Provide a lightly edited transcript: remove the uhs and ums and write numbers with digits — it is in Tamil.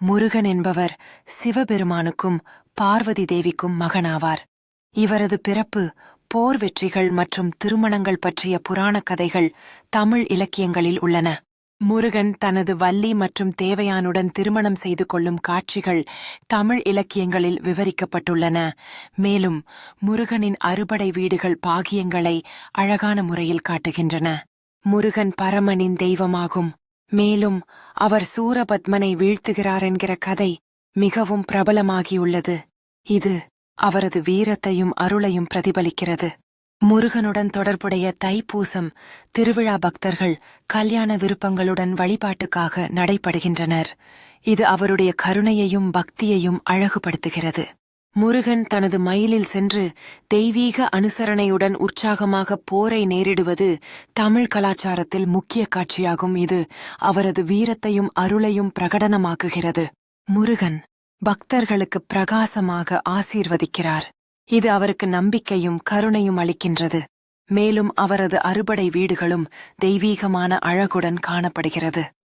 முருகன் என்பவர் சிவபெருமானுக்கும் பார்வதி தேவிக்கும் மகனாவார். இவரது பிறப்பு, போர் வெற்றிகள் மற்றும் திருமணங்கள் பற்றிய புராணக் கதைகள் தமிழ் இலக்கியங்களில் உள்ளன. முருகன் தனது வள்ளி மற்றும் தேவயானுடன் திருமணம் செய்து கொள்ளும் காட்சிகள் தமிழ் இலக்கியங்களில் விவரிக்கப்பட்டுள்ளன. மேலும் முருகனின் அறுபடை வீடுகள் பாகியங்களை அழகான முறையில் காட்டுகின்றன. முருகன் பரமனின் தெய்வமாகும். மேலும் அவர் சூரபத்மனை வீழ்த்துகிறார் என்கிற கதை மிகவும் பிரபலமாகியுள்ளது. இது அவரது வீரத்தையும் அருளையும் பிரதிபலிக்கிறது. முருகனுடன் தொடர்புடைய தைப்பூசம் திருவிழா பக்தர்கள் கல்யாண விருப்பங்களுடன் வழிபாட்டுக்காக நடைபடுகின்றனர். இது அவருடைய கருணையையும் பக்தியையும் அழகுபடுத்துகிறது. முருகன் தனது மயிலில் சென்று தெய்வீக அனுசரணையுடன் உற்சாகமாக போரை நேரிடுவது தமிழ் கலாச்சாரத்தில் முக்கிய காட்சியாகும். இது அவரது வீரத்தையும் அருளையும் பிரகடனமாக்குகிறது. முருகன் பக்தர்களுக்கு பிரகாசமாக ஆசீர்வதிக்கிறார். இது அவருக்கு நம்பிக்கையும் கருணையும் அளிக்கின்றது. மேலும் அவரது அறுபடை வீடுகளும் தெய்வீகமான அழகுடன் காணப்படுகிறது.